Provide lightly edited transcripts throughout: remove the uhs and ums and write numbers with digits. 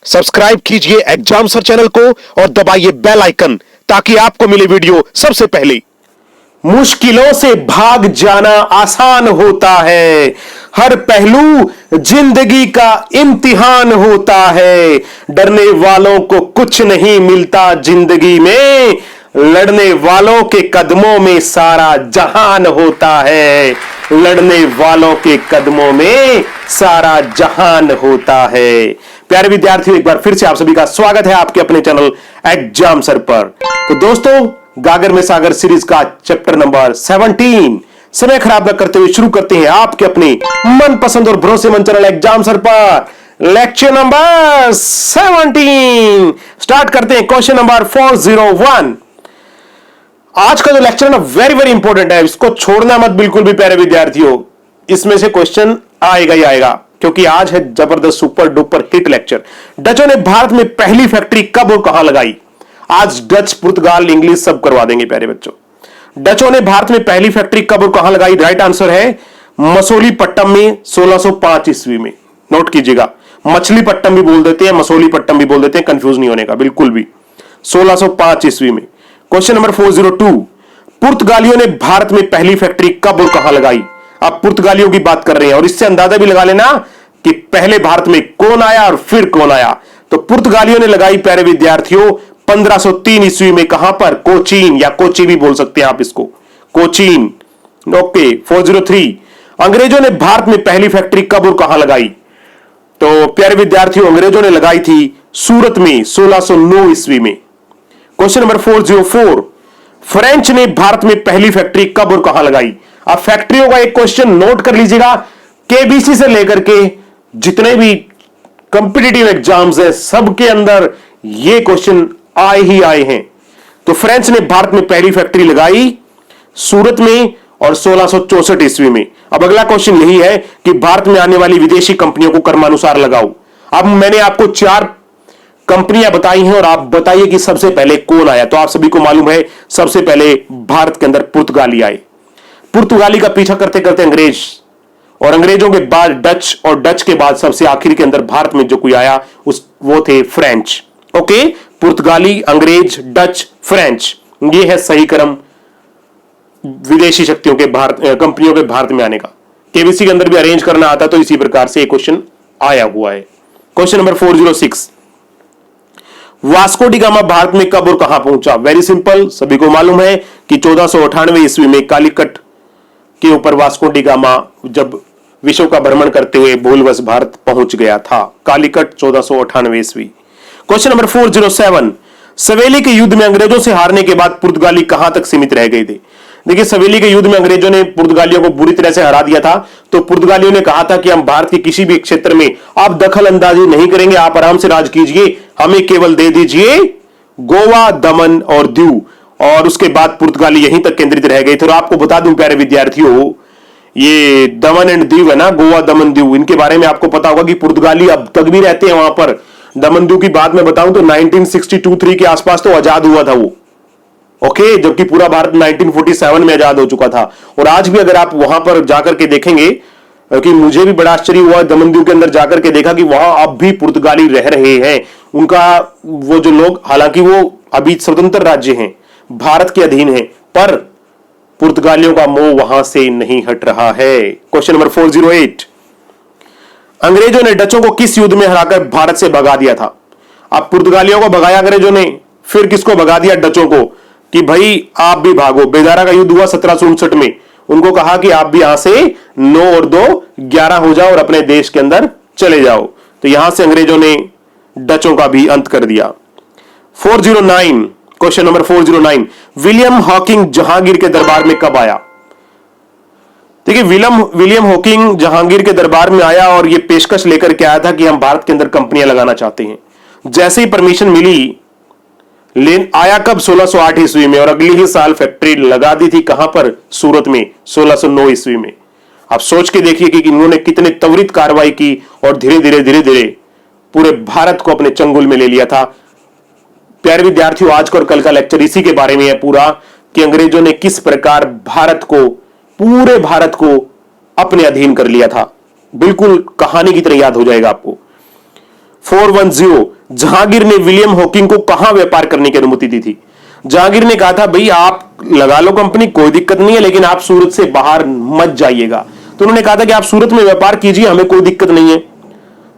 Subscribe कीजिए exam sir channel को और दबाइए बेल आइकन ताकि आपको मिले वीडियो सबसे पहले। मुश्किलों से भाग जाना आसान होता है, हर पहलू जिंदगी का इम्तिहान होता है। डरने वालों को कुछ नहीं मिलता जिंदगी में, लड़ने वालों के कदमों में सारा जहान होता है। लड़ने वालों के कदमों में सारा जहान होता है। प्यारे विद्यार्थियों, एक बार फिर से आप सभी का स्वागत है आपके अपने चैनल एग्जाम सर पर। तो दोस्तों, गागर में सागर सीरीज का चैप्टर नंबर 17 समय खराब न करते हुए शुरू करते हैं आपके अपने मनपसंद और भरोसेमंद चैनल एग्जाम सर पर। लेक्चर नंबर 17 स्टार्ट करते हैं। Question number 401। आज का जो लेक्चर है ना, वेरी वेरी इंपॉर्टेंट है, इसको छोड़ना मत बिल्कुल भी प्यारे विद्यार्थियों। इसमें से क्वेश्चन आएगा ही आएगा, क्योंकि आज है जबरदस्त सुपर डुपर हिट लेक्चर। डचों ने भारत में पहली फैक्ट्री कब और कहां लगाई? आज डच, पुर्तगाल, इंग्लिश सब करवा देंगे प्यारे बच्चों। डचों ने भारत में पहली फैक्ट्री कब और कहां लगाई? राइट आंसर है मसोलीपट्टम में 1605 ईस्वी में। नोट कीजिएगा, मछलीपट्टम भी बोल देते हैं, मसोलीपट्टम भी बोल देते हैं, कंफ्यूज नहीं होने का बिल्कुल भी। 1605 ईस्वी में। Question number 402। पुर्तगालियों ने भारत में पहली फैक्ट्री कब और कहां लगाई? आप पुर्तगालियों की बात कर रहे हैं और इससे अंदाजा भी लगा लेना कि पहले भारत में कौन आया और फिर कौन आया। तो पुर्तगालियों ने लगाई प्यारे विद्यार्थियों 1503 ईस्वी में। कहां पर? कोचीन, या कोची भी बोल सकते हैं आप इसको, कोचीन। ओके। 403। अंग्रेजों ने भारत में पहली फैक्ट्री कब और कहां लगाई? तो प्यारे विद्यार्थियों, अंग्रेजों ने लगाई थी सूरत में 1609 ईस्वी में। Question number 404। फ्रेंच ने भारत में पहली फैक्ट्री कब और कहां लगाई? आप फैक्ट्रियों का एक क्वेश्चन नोट कर लीजिएगा। केबीसी से लेकर के जितने भी कंपिटिटिव एग्जाम्स है सबके अंदर ये क्वेश्चन आए ही आए हैं। तो फ्रेंच ने भारत में पहली फैक्ट्री लगाई सूरत में और 1664 ईस्वी में। अब अगला क्वेश्चन यही है कि भारत में आने वाली विदेशी कंपनियों को क्रमानुसार लगाओ। अब मैंने आपको 4 कंपनियां बताई हैं और आप बताइए कि सबसे पहले कौन आया। तो आप सभी को मालूम है सबसे पहले भारत के अंदर पुर्तगाली आए। पुर्तगाली का पीछा करते करते अंग्रेज, और अंग्रेजों के बाद डच, और डच के बाद सबसे आखिर के अंदर भारत में जो कोई आया वो थे फ्रेंच। ओके, पुर्तगाली, अंग्रेज, डच, फ्रेंच, ये है सही क्रम विदेशी शक्तियों के कंपनियों के भारत में आने का। केबीसी के अंदर भी अरेंज करना आता तो इसी प्रकार से एक क्वेश्चन आया हुआ है। Question number 406। Vasco D gamma Bharat में कब और कहां पहुंचा? वेरी सिंपल, सभी को मालूम है कि 1498 ईस्वी में कालीकट के ऊपर वास्को डी गामा जब विश्व का भ्रमण करते हुए भूलवश भारत पहुंच गया था। कालीकट 1498 ईस्वी। Question number 407। सवेली के युद्ध में अंग्रेजों से हारने के बाद पुर्तगाली कहां तक सीमित रह गए थे? देखिए, सवेली के युद्ध में अंग्रेजों ने पुर्तगालियों को बुरी तरह से हरा दिया था। तो पुर्तगालियों ने कहा था कि हम भारत के किसी भी क्षेत्र में आप दखल अंदाजी नहीं करेंगे, आप आराम से राज कीजिए, हमें केवल दे दीजिए गोवा, दमन और दीव। और उसके बाद पुर्तगाली यहीं तक केंद्रित रह गए थे। और आपको बता दूं प्यारे विद्यार्थियों, ये दमन एंड दीव है ना, गोवा, दमन, दीव, इनके बारे में आपको पता होगा कि पुर्तगाली अब तक भी रहते हैं वहां पर। दमन दीव की बात मैं बताऊं तो 1962-3 के आसपास तो आजाद हुआ था वो। ओके, जबकि पूरा भारत 1947 में आजाद हो चुका था। और आज भी अगर आप वहां पर जाकर के देखेंगे, कि मुझे भी बड़ा आश्चर्य हुआ दमन दीव के अंदर जाकर के देखा कि वहां अब भी पुर्तगाली रह रहे हैं। उनका वो जो लोग, हालांकि वो अभी स्वतंत्र राज्य हैं, भारत के अधीन हैं, पर पुर्तगालियों का मोह वहां से नहीं हट रहा है। Question number 408। अंग्रेजों ने डचों को किस युद्ध में हराकर भारत से भगा दिया था? अब पुर्तगालियों को भगाया अंग्रेजों ने, फिर किसको भगा दिया? डचों को, कि भाई आप भी भागो। बेदारा का युद्ध हुआ 1759 में। उनको कहा कि आप भी यहां से 9 और 2 11 हो जाओ और अपने देश के अंदर चले जाओ। तो यहां से अंग्रेजों ने डचों का भी अंत कर दिया। 409। Question number 409। William Hawking Jahangir के दरबार में कब आया? देखिए, विलियम हॉकिंग जहांगीर के दरबार में आया और यह पेशकश लेकर के आया था कि हम भारत के अंदर कंपनियां लगाना चाहते हैं। जैसे ही परमिशन मिली, आया कब? 1608 ईस्वी में। और अगले ही साल फैक्ट्री लगा दी थी। कहां पर? सूरत में 1609 ईस्वी में। आप सोच के देखिए कि इन्होंने कितने त्वरित कार्रवाई की और धीरे धीरे पूरे भारत को अपने चंगुल में ले लिया था। प्यारे विद्यार्थियों, आज का और कल का लेक्चर इसी के बारे में है पूरा, कि अंग्रेजों ने किस प्रकार पूरे भारत को अपने अधीन कर लिया था। बिल्कुल कहानी की तरह याद हो जाएगा आपको। 410 जहांगीर ने विलियम हॉकिंग को कहां व्यापार करने की अनुमति दी थी? जहांगीर ने कहा था भाई आप लगा लो कंपनी, कोई दिक्कत नहीं है, लेकिन आप सूरत से बाहर मत जाइएगा। तो उन्होंने कहा था कि आप सूरत में व्यापार कीजिए, हमें कोई दिक्कत नहीं है।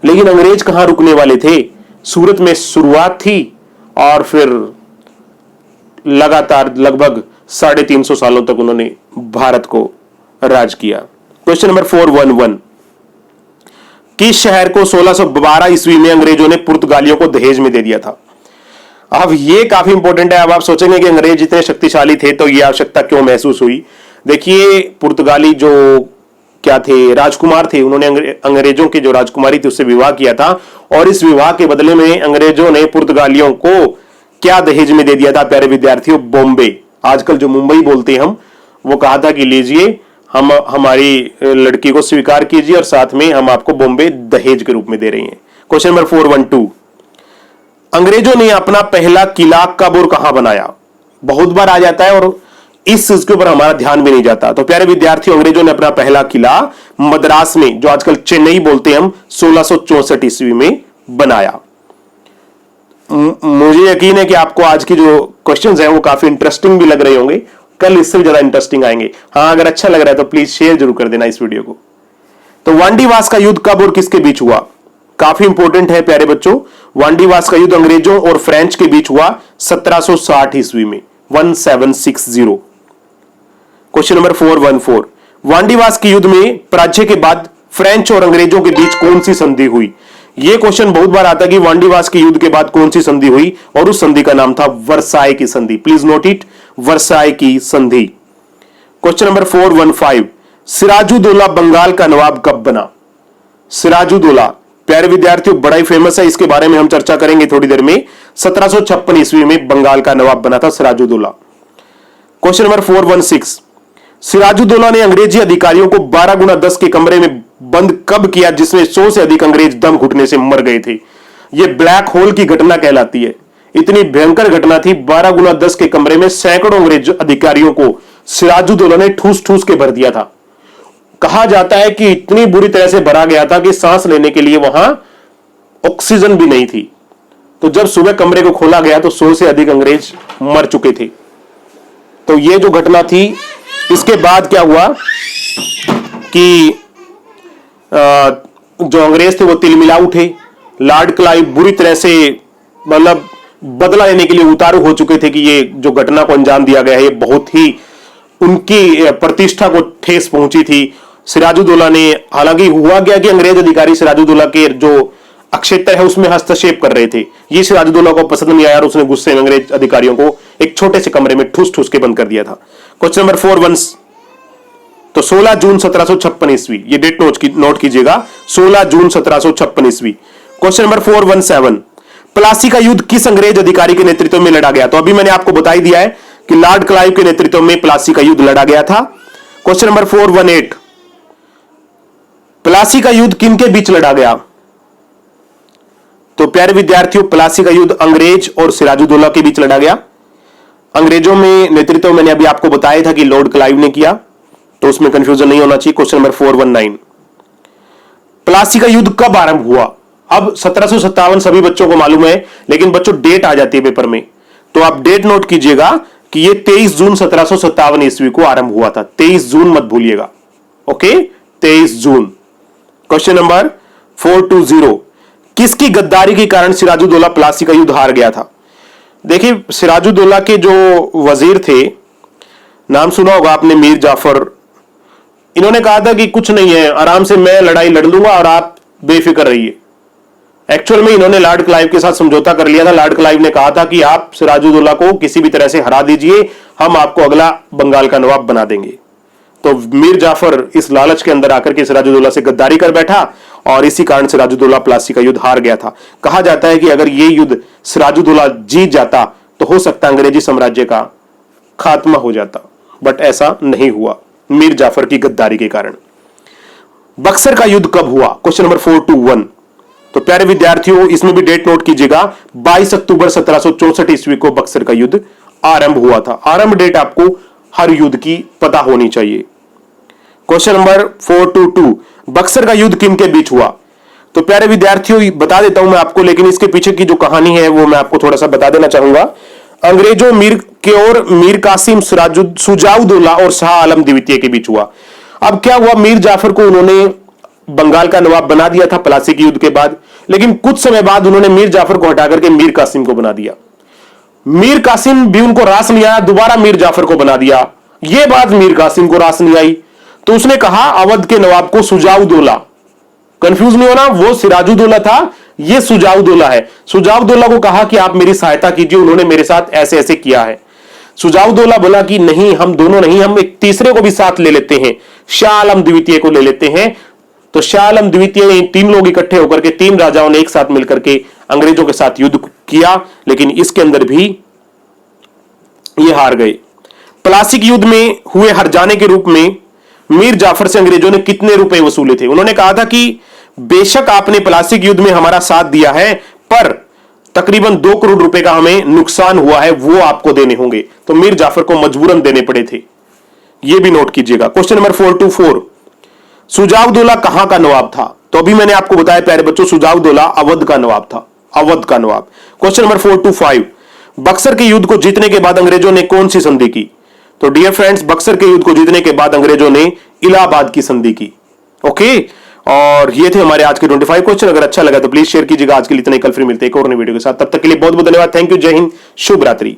लेकिन अंग्रेज कहां रुकने वाले थे? सूरत में शुरुआत थी और फिर लगातार लगभग 350 सालों तक उन्होंने भारत को राज किया। क्वेश्चन नंबर 411, किस शहर को 1612 ईस्वी में अंग्रेजों ने पुर्तगालियों को दहेज में दे दिया था? अब ये काफी इंपॉर्टेंट है। अब आप सोचेंगे कि अंग्रेज इतने शक्तिशाली थे तो ये आवश्यकता क्यों महसूस हुई? देखिए, पुर्तगाली जो क्या थे, राजकुमार थे, उन्होंने अंग्रेजों की जो राजकुमारी थी उससे विवाह किया था और इस विवाह के बदले में अंग्रेजों ने पुर्तगालियों को क्या दहेज में दे दिया था प्यारे विद्यार्थियों? बॉम्बे। आजकल जो मुंबई बोलते हैं हम, वो कहा था कि लीजिए हम हमारी लड़की को स्वीकार कीजिए और साथ में हम आपको बॉम्बे दहेज के रूप में दे रहे हैं। क्वेश्चन नंबर 412, अंग्रेजों ने अपना पहला किला कब और कहां बनाया? बहुत बार आ जाता है और इस चीज के ऊपर हमारा ध्यान भी नहीं जाता। तो प्यारे विद्यार्थियों, अंग्रेजों ने अपना पहला किला मद्रास में, जो आजकल चेन्नई बोलते हैं हम, 1664 ईस्वी में बनाया। मुझे यकीन है कि आपको आज की जो क्वेश्चंस हैं वो काफी इंटरेस्टिंग भी लग रहे होंगे। कल इससे भी ज्यादा इंटरेस्टिंग आएंगे। हाँ, अगर अच्छा लग रहा है तो प्लीज शेयर जरूर कर देना इस वीडियो को। तो वांडीवास का युद्ध कब और किसके बीच हुआ? काफी इंपॉर्टेंट है प्यारे बच्चों। वांडीवास का युद्ध अंग्रेजों और फ्रेंच के बीच हुआ 1760 ईस्वी में, 1760। क्वेश्चन नंबर 414, वांडीवास के युद्ध में पराजय के बाद फ्रेंच और अंग्रेजों के बीच कौन सी संधि हुई? यह क्वेश्चन बहुत बार आता है कि वांडीवास के युद्ध के बाद कौन सी संधि हुई, और उस संधि का नाम था वर्साई की संधि। प्लीज नोट इट, वर्साई की संधि। क्वेश्चन नंबर 415, सिराजुद्दौला बंगाल का नवाब कब बना? सिराजुद्दौला प्यारे विद्यार्थियों बड़ा ही फेमस है, इसके बारे में हम चर्चा करेंगे थोड़ी देर में। 1756 ईस्वी में बंगाल का नवाब बना था सिराजुद्दौला। क्वेश्चन नंबर 416, सिराजुद्दौला ने अंग्रेजी अधिकारियों को 12 गुना 10 के कमरे में बंद कब किया जिसमें 100 से अधिक अंग्रेज दम घुटने से मर गए थे? यह ब्लैक होल की घटना कहलाती है। इतनी भयंकर घटना थी, 12 गुना 10 के कमरे में सैकड़ों अंग्रेज अधिकारियों को सिराजुद्दौला ने ठूस ठूस के भर दिया था। कहा जाता है कि इतनी बुरी तरह से भरा गया था कि सांस लेने के लिए वहां ऑक्सीजन भी नहीं थी। तो जब सुबह कमरे को खोला गया तो 100 से अधिक अंग्रेज मर चुके थे। तो यह जो घटना थी, इसके बाद क्या हुआ कि जो अंग्रेज थे वो तिलमिला उठे। लॉर्ड क्लाइव बुरी तरह से मतलब बदला लेने के लिए उतारू हो चुके थे कि ये जो घटना को अंजाम दिया गया है ये बहुत ही उनकी प्रतिष्ठा को ठेस पहुंची थी। सिराजुद्दौला ने, हालांकि हुआ गया कि अंग्रेज अधिकारी सिराजुद्दौला के जो क्षेत्र है उसमें हस्तक्षेप कर रहे थे। ये सिराजुद्दौला को पसंद नहीं आया और उसने गुस्से में अंग्रेज अधिकारियों को एक छोटे से कमरे में ठूस ठूस के बंद कर दिया था। क्वेश्चन नंबर 415, तो 16 जून 1756 ईस्वी, ये डेट नोट कीजिएगा, 16 जून 1756 ईस्वी। क्वेश्चन नंबर 417, प्लासी का युद्ध किस अंग्रेज अधिकारी के नेतृत्व में लड़ा गया? तो अभी मैंने आपको बता ही दिया है कि लॉर्ड क्लाइव के नेतृत्व में प्लासी का युद्ध लड़ा गया था। क्वेश्चन नंबर 418, प्लासी का युद्ध किन के बीच लड़ा गया? तो प्यारे विद्यार्थियों, प्लासी का युद्ध अंग्रेज और सिराजुद्दौला के बीच लड़ा गया। अंग्रेजों में नेतृत्व मैंने अभी आपको बताया था कि लॉर्ड क्लाइव ने किया, तो उसमें कंफ्यूजन नहीं होना चाहिए। क्वेश्चन नंबर 419, प्लासी का युद्ध कब आरंभ हुआ? अब 1757 सभी बच्चों को मालूम है, लेकिन बच्चों डेट आ जाती है पेपर में, तो आप डेट नोट कीजिएगा कि ये 23 जून 1757 ईस्वी को आरंभ हुआ था। 23 जून मत भूलिएगा, ओके, 23 जून। क्वेश्चन नंबर 420, किसकी गद्दारी के कारण सिराजुद्दौला प्लासी का युद्ध हार गया था? देखिए, सिराजुद्दौला के जो वजीर थे, नाम सुना होगा आपने, मीर जाफर। इन्होंने कहा था कि कुछ नहीं है, आराम से मैं लड़ाई लड़ लूंगा और आप बेफिक्र रहिए। एक्चुअल में इन्होंने लॉर्ड क्लाइव के साथ समझौता कर लिया था। लॉर्ड क्लाइव ने कहा था कि आप सिराजुद्दौला को किसी भी तरह से हरा दीजिए, हम आपको अगला बंगाल का नवाब बना देंगे। तो मीर जाफर इस लालच के अंदर आकर के सिराजुद्दौला से गद्दारी कर बैठा और इसी कारण सिराजुद्दौला प्लासी का युद्ध हार गया था। कहा जाता है कि अगर यह युद्ध सिराजुद्दौला जीत जाता तो हो सकता अंग्रेजी साम्राज्य का खात्मा हो जाता, बट ऐसा नहीं हुआ मीर जाफर की गद्दारी के कारण। बक्सर का युद्ध कब हुआ? क्वेश्चन नंबर 421, तो प्यारे विद्यार्थियों इसमें भी डेट नोट कीजिएगा, 22 अक्टूबर 1764 ईस्वी को बक्सर का युद्ध आरंभ हुआ था। आरंभ डेट आपको हर युद्ध की पता होनी चाहिए। क्वेश्चन नंबर 422, बक्सर का युद्ध किन के बीच हुआ? तो तो प्यारे विद्यार्थियों बता देता हूं मैं आपको, लेकिन इसके पीछे की जो कहानी है वो मैं आपको थोड़ा सा बता देना चाहूंगा। अंग्रेजों मीर के और मीर कासिम सुजाउद्दौला और शाह आलम द्वितीय के बीच हुआ। अब क्या हुआ, मीर जाफर को उन्होंने बंगाल का नवाब बना दिया था प्लासी युद्ध के बाद, लेकिन कुछ समय बाद उन्होंने मीर जाफर को हटा करके मीर कासिम को बना दिया। मीर कासिम भी उनको रास नहीं आया, दोबारा मीर जाफर को बना दिया। यह बात मीर कासिम को रास नहीं आई, तो उसने कहा अवध के नवाब को सुजाउद्दौला, कंफ्यूज नहीं होना, वो सिराजुद्दौला था, ये सुजाउद्दौला है। सुजाउद्दौला को कहा कि आप मेरी सहायता कीजिए, उन्होंने मेरे साथ ऐसे ऐसे किया है। सुजाउद्दौला बोला कि नहीं, हम दोनों नहीं, हम एक तीसरे को भी साथ ले लेते हैं, शाह आलम द्वितीय को ले लेते हैं। तो शाह आलम द्वितीय, तीन लोग इकट्ठे होकर के, तीन राजाओं ने एक साथ मिलकर के अंग्रेजों के साथ युद्ध किया, लेकिन इसके अंदर भी ये हार गए। प्लासी युद्ध में हुए हार जाने के रूप में मीर जाफर से अंग्रेजों ने कितने रुपए वसूले थे? उन्होंने कहा था कि बेशक आपने प्लासी युद्ध में हमारा साथ दिया है, पर तकरीबन 2 करोड़ रुपए का हमें नुकसान हुआ है, वो आपको देने होंगे। तो मीर जाफर को मजबूरन देने पड़े थे, यह भी नोट कीजिएगा। क्वेश्चन नंबर 424, सुजाउद्दौला कहां का नवाब था? तो अभी मैंने आपको बताया प्यारे बच्चों, सुजाउद्दौला अवध का नवाब था, अवध का नवाब। क्वेश्चन नंबर 425, बक्सर के युद्ध को जीतने के बाद अंग्रेजों ने कौन सी संधि की? तो डियर फ्रेंड्स, बक्सर के युद्ध को जीतने के बाद अंग्रेजों ने इलाहाबाद की संधि की। ओके, और ये थे हमारे आज के 25 क्वेश्चन। अगर अच्छा लगा तो प्लीज शेयर कीजिएगा। आज के लिए इतना ही, कल फिर मिलते हैं एक और नई वीडियो के साथ। तब तक के लिए बहुत बहुत धन्यवाद। थैंक यू, जय हिंद, शुभ रात्रि।